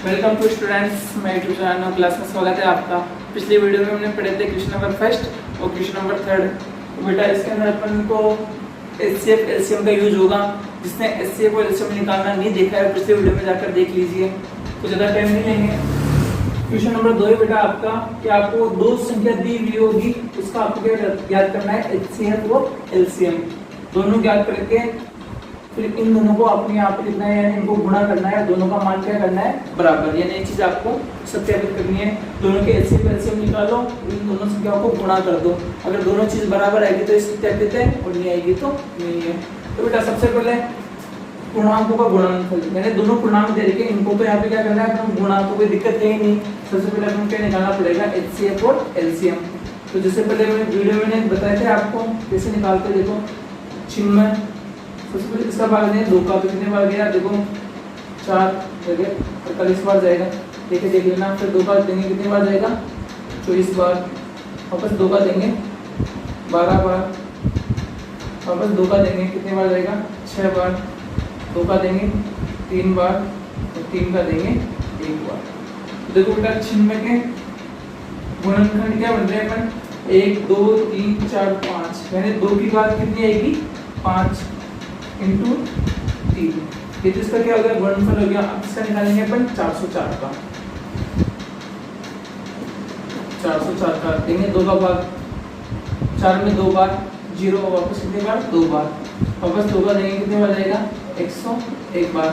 Welcome to students, मैं YouTube channel class में स्वागत है आपका। पिछली वीडियो में हमने पढ़े थे क्वेश्चन नंबर फर्स्ट और क्वेश्चन नंबर थर्ड। तो बेटा इसके अंदर अपन को एचसीएफ एलसीएम का यूज होगा। जिसने एचसीएफ और एलसीएम निकालना नहीं देखा है पिछली वीडियो में जाकर देख लीजिए, तो ज़्यादा टाइम नहीं लेंगे। क्वेश्चन नंबर 2 है बेटा आपका कि आपको दो संख्या दी हुई होगी, उसका आपको क्या याद करना है, एचसीएफ और एलसीएम दोनों ज्ञात करके फिर इन दोनों को अपने यहाँ पे लिखना है, यानी इनको गुणा करना है। दोनों का मान क्या करना है, बराबर, यानी ये चीज आपको सत्यापित करनी है। दोनों के एचसीएफ एलसीएम निकालो, इन दोनों संख्याओं को गुणा कर दो। अगर दोनों चीज बराबर आएगी तो सत्यापित है और नहीं आएगी तो नहीं है। तो बेटा सबसे पहले पूर्णांकों का गुणनफल, यानी दोनों पूर्णांक दे रखे, इनको तो यहाँ पे क्या करना है, अपना गुणा, कोई दिक्कत है ही नहीं। सबसे पहले अपन क्या निकालना पड़ेगा, एचसीएफ और एलसीएम। तो जैसे पहले मैंने वीडियो में बताया था आपको कैसे निकालते, देखो चिन्मय सबसे पहले इसका भाग दें, 2 का तो कितने बार गया, देखो 4 जगह 48 बार जाएगा, देख लेना। फिर 2 का देंगे कितने बार जाएगा, 24 बार। वापस 2 का देंगे 12 बार। वापस 2 का देंगे कितने बार जाएगा, 6 बार। 2 का देंगे 3 बार और 3 का देंगे 1 बार। देखो बेटा चिन्मय के गुणनखंड क्या बन रहे हैं अपन, 1 2 3 4 5, यानी 2 की घात कितनी आएगी, 5 इंटू 3। ये तो इसका क्या हो गया, गुणनफल हो गया। अब इसका निकालेंगे अपन 404 का। 404 का देंगे 2 का भाग, 4 में 2 बार 0, वापस कितने बार, 2 बार। वापस 2 का देंगे कितने बार जाएगा, 101 बार।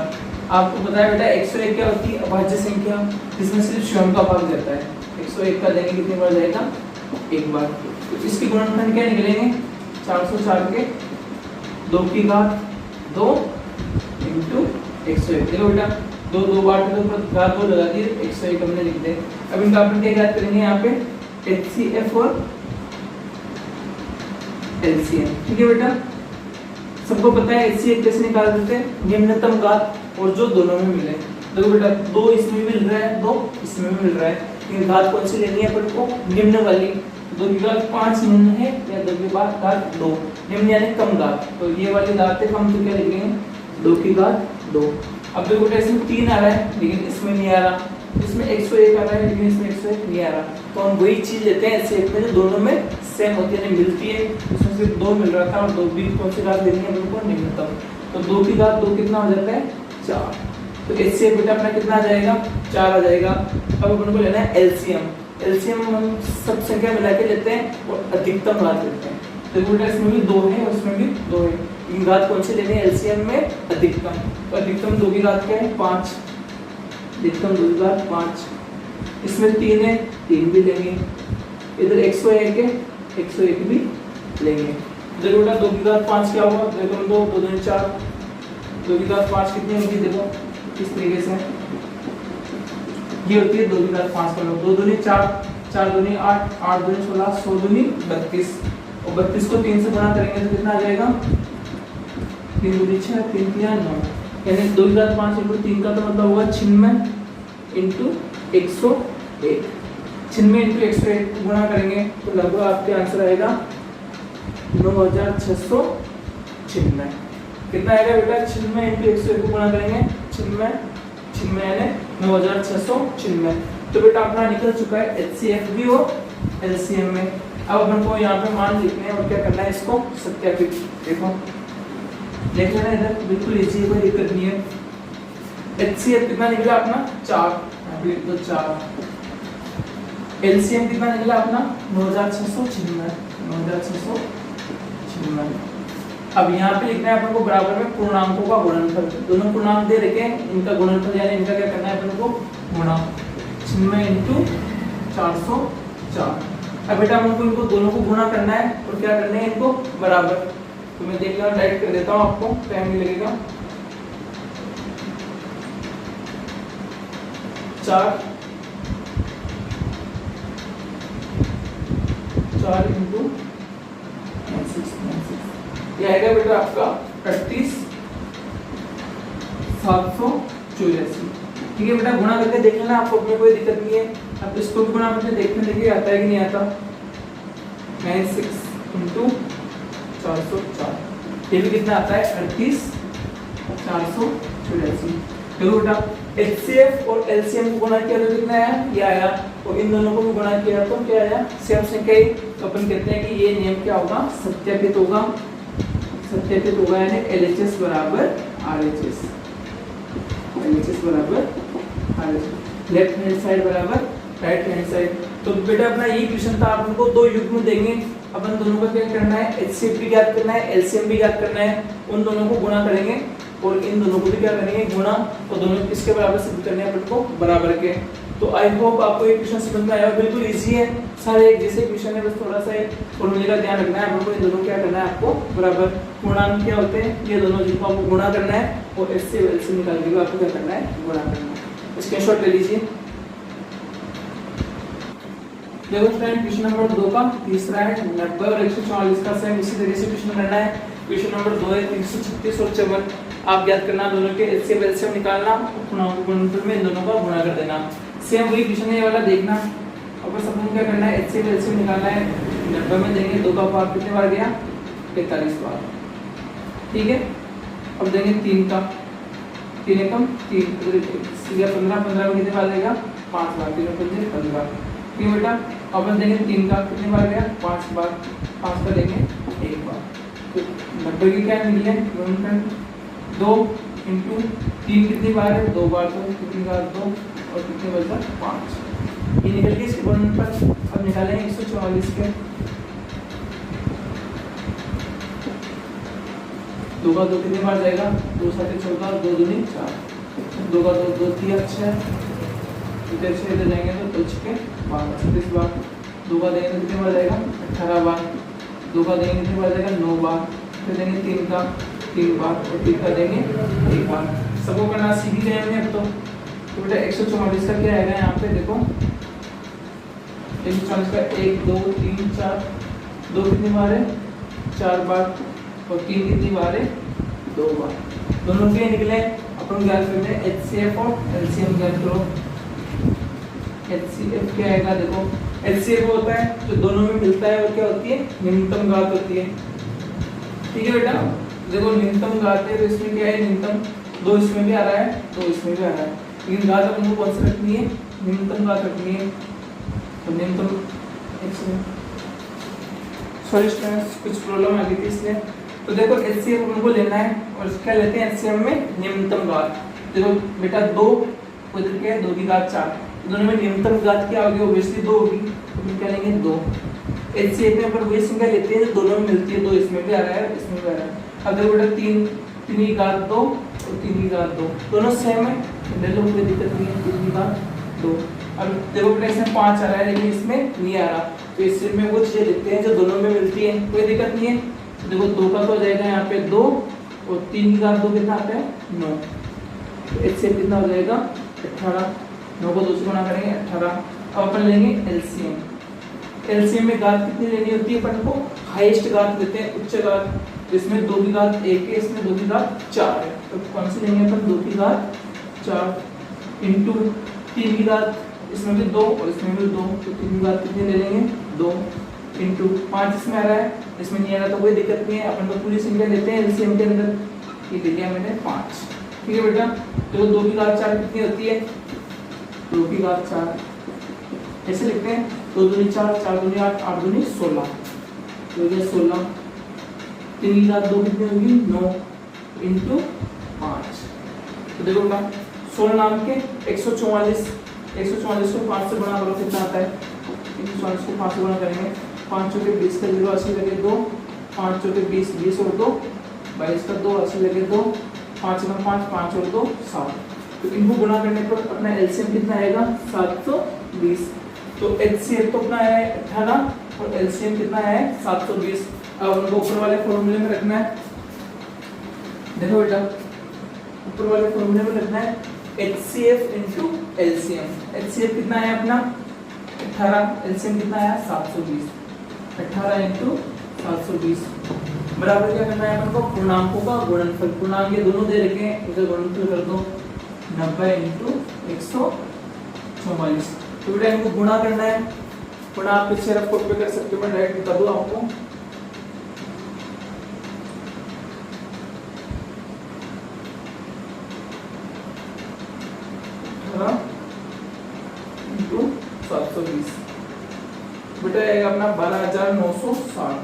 आपको पता है बेटा 101 क्या होती है, अभाज्य संख्या, जिसमें सिर्फ स्वयं का भाग जाता है। 101 का देंगे कितने बार जाएगा, 1 बार। तो इसकी गुणनखंड क्या निकलेंगे, 404 के 2 की घात 2 इंटू 101। देखो बेटा 2 बार के ऊपर घात 2 लगा दी, 101 हमने लिख दिया। अब इनका अपन क्या याद करेंगे, यहाँ पे एचसीएफ और एलसीएम। ठीक है बेटा, सबको पता है एचसीएफ कैसे निकाल देते हैं, निम्नतम घात और जो दोनों में मिले। देखो बेटा 2 इसमें मिल रहा है, 2 इसमें मिल रहा है, लेकिन घात कौन सी लेनी है अपन को, निम्न वाली। 2 की घात 5 निम्न है, या 2 की घात 2 निम्न, यानी कम घात। तो ये वाली घात है कम, तो क्या लिखेंगे, 2 की घात 2। अब देखो बेटा इसमें 3 आ रहा है, लेकिन इसमें नहीं आ रहा। इसमें 101 आ रहा है, लेकिन इसमें 101 नहीं आ रहा। तो हम वही चीज लेते हैं एचसीएफ में जो दोनों में सेम होती है, मिलती है। इसमें सिर्फ 2 मिल रहा था और 2 भी कौन सी घात लेनी है अपन को, निम्नतम। तो 2 की घात 2 कितना हो जाता है, 4। तो एचसीएफ बेटा अपना कितना आ जाएगा, 4 आ जाएगा। अब अपन को लेना है एलसीएम। एलसीएम हम सब संख्या मिला के लेते हैं और अधिकतम घात लेते हैं। देखो बेटा इसमें भी 2 है, उसमें भी 2 है, इन घात कौन सी लेनी है, एलसीएम में अधिकतम। तो अधिकतम 2 की घात क्या है, 5। अधिकतम 2 की घात 5। इसमें 3 है, 3 भी लेंगे। इधर 101 है, 101 भी लेंगे। देखो बेटा 2 की घात 5 क्या होगा, देखो 2 2 दूनी 4, 2 की घात 5 कितनी होगी, देखो इस तरीके से ये होती है 2 की घात 5 का लोग। 2 दूनी 4, 4 दूनी 8, 8 दूनी 16, 100 दूनी 32, और 32 को 3 से गुणा करेंगे तो कितना आ जाएगा, 3 दूनी 6, 3 3 9, यानी 2 की घात 5 इंटू 3 का तो मतलब होगा 96 इंटू 101। 96 इंटू 101 गुणा करेंगे तो लगभग आपके आंसर आएगा 9696। कितना आएगा बेटा, 96 इंटू 101 को गुणा करेंगे, 96 यानी 9696। तो बेटा अपना निकल चुका है एचसीएफ भी और एलसीएम में। अब अपन को यहाँ पे मान लिखने हैं और क्या करना है, इसको सत्यापित। देखो देख लेना इधर, बिल्कुल इजी है, कोई दिक्कत नहीं है। एचसीएफ कितना निकला अपना, 4, अभी तो 4। एलसीएम कितना निकला अपना, 9696। 9696। अब यहाँ पे लिखना है अपन को बराबर में पूर्णांकों का गुणनफल। दोनों पूर्णांक दे रखे हैं, इनका गुणनफल यानी इनका क्या करना है अपन को, गुणा 96 इंटू 404। अब बेटा हमको इनको दोनों को गुणा करना है और क्या करना है, इनको बराबर। तो मैं देख लो डायरेक्ट कर देता हूँ, आपको टाइम नहीं लगेगा। 4 इंटू 96, ये आएगा बेटा आपका 38784। ठीक है बेटा, गुणा करके देख लेना, आपको अपने कोई दिक्कत नहीं है। अब इसको भी गुणा करके देखने देखिए आता है कि नहीं आता। 96 इंटू 404, ये भी कितना आता है, 38484। देखो बेटा HCF और LCM को गुणा किया तो कितना आया, ये आया, और इन दोनों को भी गुणा किया तो क्या आया, सेम संख्या ही। तो अपन कहते हैं कि ये नियम क्या होगा, सत्यापित होगा, सत्यापित होगा, यानी LHS बराबर RHS, LHS बराबर RHS, लेफ्ट हैंड साइड बराबर राइट हैंड साइड। तो बेटा अपना ये क्वेश्चन था, अपन को दो युग्म देंगे, अपन दोनों का क्या करना है, HCF भी ज्ञात करना है, LCM भी ज्ञात करना है, उन दोनों को गुणा करेंगे और इन दोनों को भी क्या करेंगे, गुणा, और दोनों किसके बराबर सिद्ध करने हैं अपन को, बराबर के। तो आई होप आपको ये क्वेश्चन समझ में आया, बिल्कुल इजी है, सारे एक जैसे क्वेश्चन है, बस थोड़ा सा फॉर्मूले का ध्यान रखना है आपको, इन दोनों क्या करना है आपको, बराबर। पूर्णांक क्या होते हैं, ये दोनों जिनको आपको गुणा करना है, और HCF LCM निकाल के आपको क्या करना है, गुणा करना है। स्क्रीनशॉट ले लीजिए। देखो फ्रेंड, क्वेश्चन नंबर 2 का तीसरा है 90 और 144 का सेम इसी तरीके से क्वेश्चन करना है। क्वेश्चन नंबर 2 है 336 और 54, आप याद करना, दोनों के HCF LCM निकालना, गुणनफल में इन दोनों का गुणा कर देना। सेम वही क्वेश्चन है ये वाला, देखना। अब बस अपन क्या करना है, HCF LCM निकालना है। 90 में देंगे 2 का पावर कितने बार गया, 43 बार, ठीक है। अब देंगे 3 का, 3 एकम 3, 15, 15 में कितने बार देगा, 5 बार, 3 पंजे 15, ठीक है बेटा। अब देंगे 3 का कितने बार गया, 5 बार, 5 का देंगे 1 बार। तो 90 की क्या मिली है, 2 इंटू 3 कितनी बार है, 2 बार, तो कितनी बार 2 और कितने बचा 5, ये निकल गई इसके गुणनफल। अब निकालेंगे 144 के, 2 का 2 कितने बार जाएगा, 2 7 14, 2 दूनी 4, 2 का 2 2 3 6, इधर से इधर जाएंगे तो 2 6 12, 36 बार, 2 का देंगे तो कितने बार जाएगा, 18 बार, 2 का देंगे कितने बार जाएगा, 9 बार, फिर देंगे 3 का 3 बार, और 3 का देंगे 1 बार। सबको करना सीख ही गए हमने अब तो बेटा 144 का क्या आएगा यहाँ पे, देखो 144 का 1 2 3 4, 2 कितनी बार है, 4 बार, और 3 कितनी बार है, 2 बार। दोनों के निकले, अपन ज्ञात करते हैं HCF और LCM ज्ञात करो। HCF क्या आएगा, देखो HCF होता है जो दोनों में मिलता है, और क्या होती है, न्यूनतम घात होती है, ठीक है बेटा। देखो न्यूनतम घात है, तो इसमें क्या है, न्यूनतम 2 इसमें भी आ रहा है, 2 इसमें भी आ रहा है, लेकिन घात अपन को कौन सी रखनी है, न्यूनतम घात रखनी है। तो न्यूनतम, सॉरी स्टूडेंट्स कुछ प्रॉब्लम आ गई थी इसलिए। तो देखो HCF अपन को लेना है, और क्या लेते हैं HCF में, न्यूनतम घात। देखो बेटा 2 इधर क्या है, 2 की घात 4, दोनों में न्यूनतम घात क्या होगी, ऑब्वियसली 2 होगी, तो क्या लेंगे 2। HCF में अपन वही संख्या लेते हैं जो दोनों में मिलती है, 2 इसमें भी आ रहा है, इसमें भी आ रहा है। अब देखो बेटा 3 की घात 2 और 3 की घात 2, दोनों सेम है, ले लो, कोई दिक्कत नहीं है, 3 की घात 2। अब देखो बेटा इसमें 5 आ रहा है, लेकिन इसमें नहीं आ रहा, तो इसमें वो चीजें लिखते हैं जो दोनों में मिलती है, कोई दिक्कत नहीं है। तो देखो 2 का तो हो जाएगा यहाँ पे 2, और 3 की घात 2 कितना आता है, 9, तो HCF कितना हो जाएगा, 18, 9 को 2 से गुणा करेंगे 18। अब अपन लेंगे LCM। LCM में घात कितनी लेनी होती है अपन को, हाईएस्ट घात लेते हैं, उच्च घात। इसमें 2 की घात 1 है, इसमें 2 की घात 4 है, तो कौन सी लेंगे अपन, 2 की घात 4 इंटू 3 की घात, इसमें भी 2 और इसमें भी 2, तो 3 की घात कितनी ले लेंगे, 2 इंटू 5 इसमें आ रहा है, इसमें नहीं आ रहा, तो कोई दिक्कत नहीं है, अपन तो पूरी संख्या लेते हैं LCM के अंदर, ये ले लिया मैंने 5, ठीक है बेटा। तो 2 की घात 4 कितनी होती है, 2 की घात 4 ऐसे लिखते हैं, 2 दूनी 4, 4 दूनी 8, 8 दूनी 16, तो ये 16। 3 की घात 2 कितनी होगी, 9 इंटू 5, तो देखो ना 16 नाम के 144, 144 को 5 से गुणा करो, कितना आता है, 144 को 5 से गुणा करेंगे, 5 चौके 20 का 0, 80 लगे 2, 5 चौके 20, 20 और 2 22 का 2, 80 लगे 2, 5 में 5, 5 और 2 7, तो इनको गुणा करने पर अपना LCM कितना आएगा, 720। तो HCF तो अपना है 18 और LCM कितना है 720। अब उनको ऊपर वाले फॉर्मूले में रखना है, देखो बेटा ऊपर वाले फॉर्मूले में रखना है HCF इंटू LCM। HCF कितना है अपना 18, LCM कितना आया 720, 18 इंटू 720 बराबर क्या करना है अपन को, पूर्णांकों का गुणनफल। पूर्णांक ये दोनों दे रखे हैं, इसे गुणनफल कर दो 90 इंटू 144। तो बेटा इनको गुणा करना है, गुणा आप पीछे रफ कोट पे कर सकते हो, मैं डायरेक्ट बता दूं आपको। 18 इंटू 720 बेटा आएगा अपना 12,960।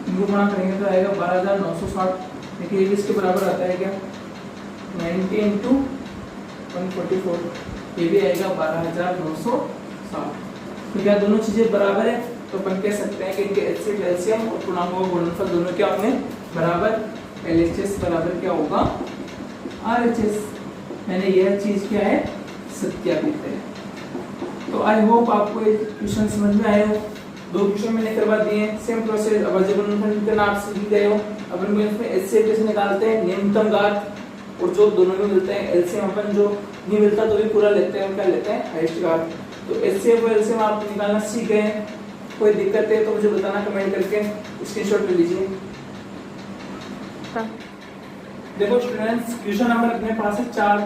इनको गुणा करेंगे तो आएगा 12,960। देखिए ये इसके बराबर आता है क्या 90 इंटू 144, ये भी आएगा 12,960। तो क्या दोनों चीजें बराबर है, तो अपन कह सकते हैं कि इनके एचसीएफ एलसीएम और पूर्णांकों का गुणनफल दोनों क्या होंगे बराबर। एलएचएस बराबर क्या होगा आरएचएस, यानी यह चीज क्या है सत्यापित है। तो आई होप आपको ये क्वेश्चन समझ में आए हो। 2 क्वेश्चन मैंने करवा दिए, सेम प्रोसेस। अब अजय गुणनफल करना आप सीख गए हो। अपन को इसमें एचसीएफ कैसे निकालते हैं, न्यूनतम घात, और जो दोनों में मिलते हैं एलसीएम अपन जो नहीं मिलता तो भी पूरा लेते हैं, क्या लेते हैं हाईएस्ट घात। तो एचसीएफ और एलसीएम आप निकालना सीख गए हैं। कोई दिक्कत है तो मुझे बताना कमेंट करके, स्क्रीनशॉट ले लीजिए। देखो स्टूडेंट्स, क्वेश्चन नंबर अपने पास है 4।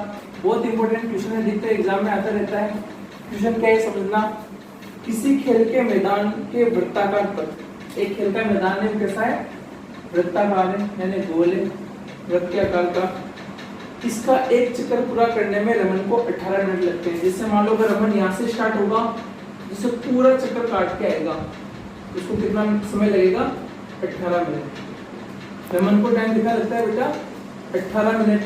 बहुत इंपॉर्टेंट क्वेश्चन है, दिखते एग्जाम में आता रहता है। क्वेश्चन क्या है समझना। किसी खेल के मैदान के वृत्ताकार पथ, एक खेल का मैदान है कैसा है वृत्ताकार है, यानी गोल है, वृत्त के आकार का। इसका एक चक्कर पूरा करने में रमन को 18 मिनट लगते हैं। जैसे मान लो अगर रमन यहाँ से स्टार्ट होगा, जिससे पूरा चक्कर काट के आएगा, उसको कितना समय लगेगा 18 मिनट। रमन को टाइम कितना लगता है बेटा 18 मिनट।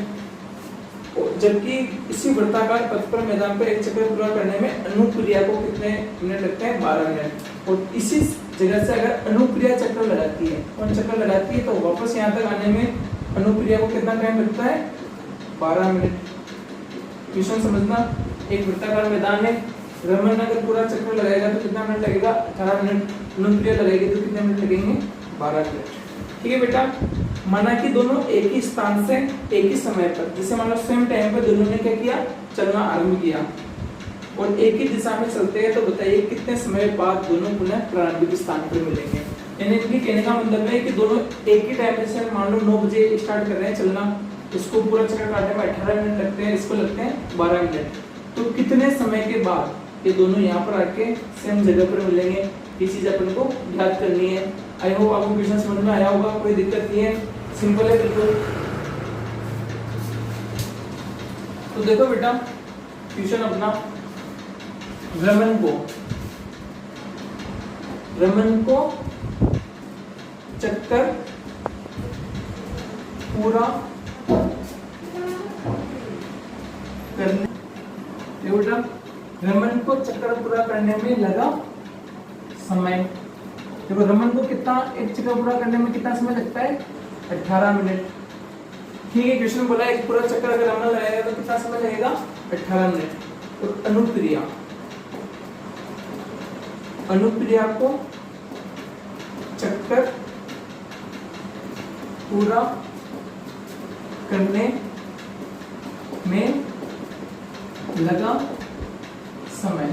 जबकि इसी वृत्ताकार पथ पर मैदान पर एक चक्कर पूरा करने में अनुक्रिया को कितने मिनट लगते हैं 12 मिनट। और इसी जगह से अगर अनुक्रिया चक्कर लगाती है, कौन चक्कर लगाती है, तो वापस यहाँ तक आने में अनुक्रिया को कितना टाइम लगता है 12 मिनट। क्वेश्चन समझना, एक वृत्ताकार मैदान है, रमन अगर पूरा चक्कर लगाएगा तो कितना मिनट लगेगा 18 मिनट। अनुक्रिया लगाएगी तो कितने मिनट लगेंगे 12 मिनट। ठीक है बेटा, माना कि दोनों एक ही स्थान से एक ही समय पर, जैसे मान लो सेम टाइम पर दोनों ने क्या किया चलना आरंभ किया और एक ही दिशा में चलते हैं, तो बताइए कितने समय बाद दोनों पुनः प्रारंभिक स्थान पर मिलेंगे। यानी इनके कहने का मतलब है कि दोनों एक ही टाइम से मान लो 9 बजे स्टार्ट कर रहे हैं चलना, इसको पूरा चक्कर काटने में 18 मिनट लगते हैं, इसको लगते हैं 12 मिनट। तो कितने समय के बाद ये दोनों यहाँ पर आके सेम जगह पर मिलेंगे, ये चीज अपन को याद करनी है। आई होप आपको क्वेश्चन समझ में आया होगा, कोई दिक्कत नहीं है, सिंपल है बिल्कुल। तो देखो बेटा क्वेश्चन अपना, रमन को चक्कर पूरा करने, देखो बेटा रमन को चक्कर पूरा करने में लगा समय। देखो रमन को कितना एक चक्कर पूरा करने में कितना समय लगता है 18 मिनट। ठीक है, क्वेश्चन बोला एक पूरा चक्कर अगर रमन लगाएगा तो कितना समय लगेगा 18 मिनट। और अनुक्रिया को चक्कर पूरा करने में लगा समय,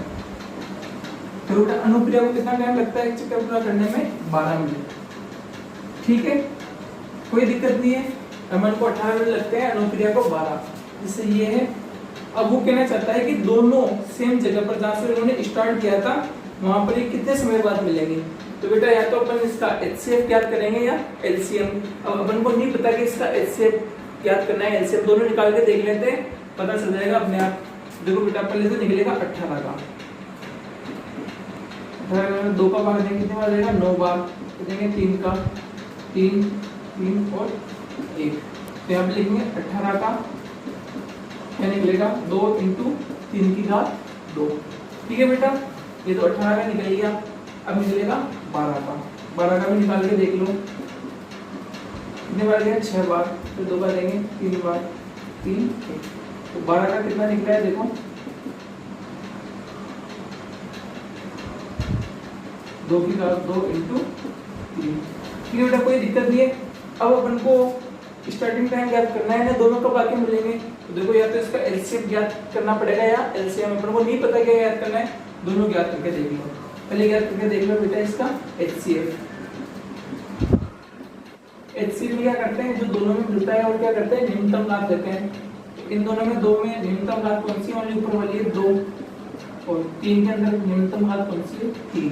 तो अनुक्रिया को कितना टाइम लगता है एक चक्कर पूरा करने में 12 मिनट। ठीक है, कोई दिक्कत नहीं है। रमन को 18 मिनट लगते हैं, अनुक्रिया को 12, जिससे ये है। अब वो कहना चाहता है कि दोनों सेम जगह पर जहां से उन्होंने स्टार्ट किया था वहां पर ये कितने समय बाद मिलेंगे। तो बेटा या तो अपन इसका एचसीएफ ज्ञात करेंगे या एलसीएम। अब अपन को नहीं पता कि इसका एचसीएफ ज्ञात करना है एलसीएम, दोनों निकाल के देख लेते हैं, पता चल जाएगा अपने आप। देखो बेटा पहले से निकलेगा 18 का, 2 का भाग देंगे कितने बार देगा 9 बार, देंगे 3 का 3 3 और 1, तो यहाँ पे लिखेंगे 18 का क्या निकलेगा 2 इंटू 3 की घात 2। ठीक है बेटा, ये तो 18 का निकल गया। अब निकलेगा 12 का, 12 का भी निकाल के देख लो कितने बार गया 6 बार, फिर 2 बार देंगे 3 बार 3 1, तो 12 का कितना निकला है देखो 2 की घात 2 इंटू 3। ठीक है बेटा, कोई दिक्कत नहीं है। अब अपन को स्टार्टिंग टाइम ज्ञात करना है ना, दोनों कब आके मिलेंगे। तो देखो या तो इसका एलसीएम ज्ञात करना पड़ेगा या एलसीएम, अपन को नहीं पता क्या ज्ञात करना है, दोनों ज्ञात करके देख लो। पहले ज्ञात करके देख लो बेटा इसका एचसीएफ। एचसीएफ क्या करते हैं, जो दोनों में मिलता है और क्या करते हैं न्यूनतम घात देते हैं। इन दोनों में 2 में न्यूनतम घात कौन सी है, ऊपर वाली है 2, और 3 के अंदर न्यूनतम घात कौन सी है 3,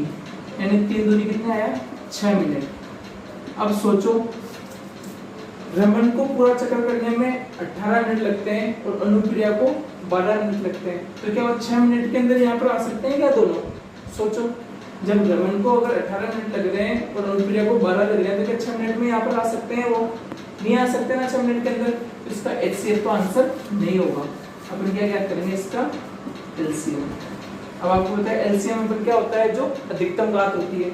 यानी 3 दूनी कितने आया 6 मिनट। अब सोचो रमन को पूरा चक्कर करने में 18 मिनट लगते हैं और अनुप्रिया को 12 मिनट लगते हैं। तो क्या वो 6 मिनट के अंदर यहाँ पर आ सकते हैं क्या दोनों? सोचो, जब रमन को अगर 18 मिनट लग रहे हैं और अनुप्रिया को 12 लग रहे हैं तो क्या 6 मिनट में यहाँ पर आ सकते हैं? वो नहीं आ सकते ना 6 मिनट के अंदर। इसका HCF तो आंसर नहीं होगा। अपन क्या क्या करेंगे, इसका LCM। अब आपको पता है LCM अपन क्या होता है, जो अधिकतम घात होती है।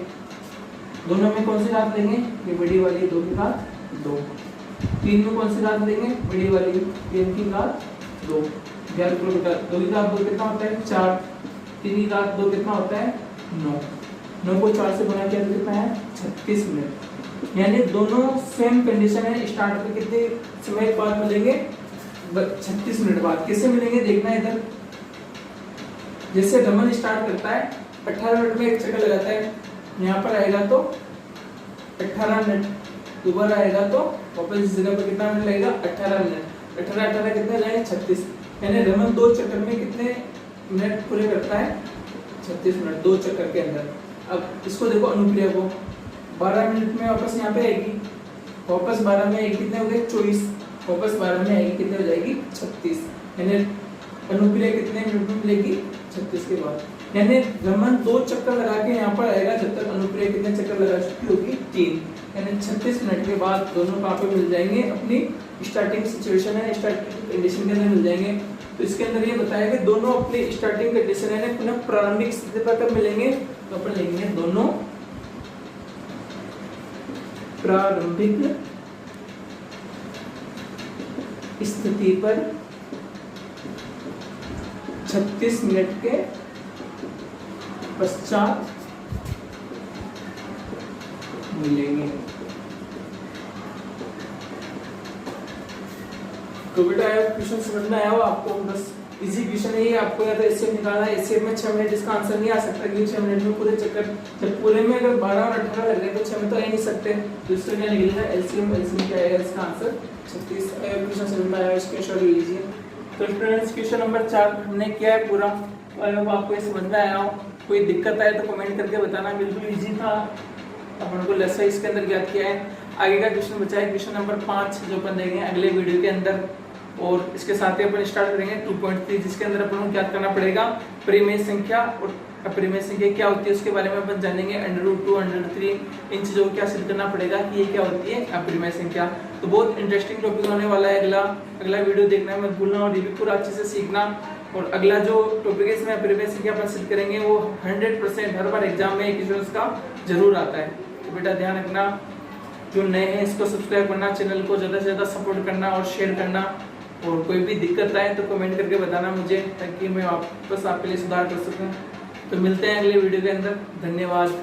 दोनों में कौन सी घात लेंगे? ये बड़ी वाली 2 की घात 2। 3 में कौन सी घात लेंगे? बड़ी वाली 3 की घात 2। ध्यान करो बेटा, 2 की घात 2 कितना होता है? 4। 3 की घात 2 कितना होता है? 9। 9 को 4 से गुणा किया तो कितना है? 36 मिनट। यानी दोनों सेम कंडीशन है। स्टार्ट पे कितने समय बाद मिलेंगे? 36 मिनट बाद। किससे मिलेंगे देखना है इधर। जैसे रमन स्टार्ट करता है 18 मिनट में एक चक्कर लगाता है, यहाँ पर आएगा तो 18 मिनट, दोबारा आएगा तो वापस इस जगह पर कितना मिनट लगेगा? 18 मिनट। 18 कितने जाएंगे? 36। यानी रमन 2 चक्कर में कितने मिनट पूरे करता है? 36 मिनट 2 चक्कर के अंदर। अब इसको देखो अनुप्रिया को 12 मिनट में वापस यहाँ पे आएगी, वापस 12 में आएगी, कितने हो गए? 24। वापस 12 में आएगी, कितने हो जाएगी? 36। यानी अनुप्रिया कितने मिनट में मिलेगी? 36 के बाद। यानी रमन 2 चक्कर लगा के यहाँ पर आएगा, जब तक अनुप्रिया कितने चक्कर लगा चुकी होगी? 3। यानी 36 मिनट के बाद दोनों कहाँ पे मिल जाएंगे? अपनी स्टार्टिंग सिचुएशन है, स्टार्टिंग कंडीशन के अंदर मिल जाएंगे। तो इसके अंदर ये बताया कि दोनों अपनी स्टार्टिंग कंडीशन है पुनः प्रारंभिक स्थिति पर कब मिलेंगे? तो अपन लेंगे दोनों प्रारंभिक स्थिति पर 36 मिनट के पश्चात मिलेंगे। तो बेटा क्वेश्चन समझ में आया हो आपको? बस इजी क्वेश्चन है ये। आपको या तो एचसीएफ निकालना है। एचसीएफ में 6 मिनट इसका आंसर नहीं आ सकता क्योंकि 6 मिनट में पूरे चक्कर, जब पूरे में अगर 12 और 18 लग रहे हैं तो 6 में तो आ नहीं सकते। तो इसको क्या लिख लेना? एलसीएम। एलसीएम क्या आएगा? इसका आंसर 36। क्वेश्चन समझ में आया, स्क्रीनशॉट ले लीजिए। तो स्टूडेंट्स क्वेश्चन नंबर 4 हमने किया है पूरा। अगर आपको ये समझ में आया हो, कोई दिक्कत आए तो कमेंट करके बताना। बिल्कुल इजी था, अपन को लेसन इसके अंदर ज्ञात किया है। आगे का क्वेश्चन बचा है क्वेश्चन नंबर 5 जो अपन देखेंगे अगले वीडियो के अंदर। और इसके साथ ही अपन स्टार्ट करेंगे 2.3 जिसके अंदर अपन को ज्ञात करना पड़ेगा परिमेय संख्या। और परिमेय संख्या क्या होती है उसके बारे में अपन जानेंगे। √2 √3 इन चीजों को क्या सिद्ध करना पड़ेगा कि ये क्या होती है अपरिमेय संख्या। तो बहुत इंटरेस्टिंग टॉपिक होने वाला है। अगला वीडियो देखना मत भूलना और ये भी पूरा अच्छे से सीखना। और अगला जो टॉपिक है इसमें अपरिमेय संख्या अपन सिद्ध करेंगे वो 100% हर बार एग्जाम में क्वेश्चन का जरूर आता है। तो बेटा ध्यान रखना, जो नए हैं इसको सब्सक्राइब करना, चैनल को ज़्यादा से ज़्यादा सपोर्ट करना और शेयर करना। और कोई भी दिक्कत आए तो कमेंट करके बताना मुझे, ताकि मैं वापस आपके लिए सुधार कर सकूं। तो मिलते हैं अगले वीडियो के अंदर। धन्यवाद।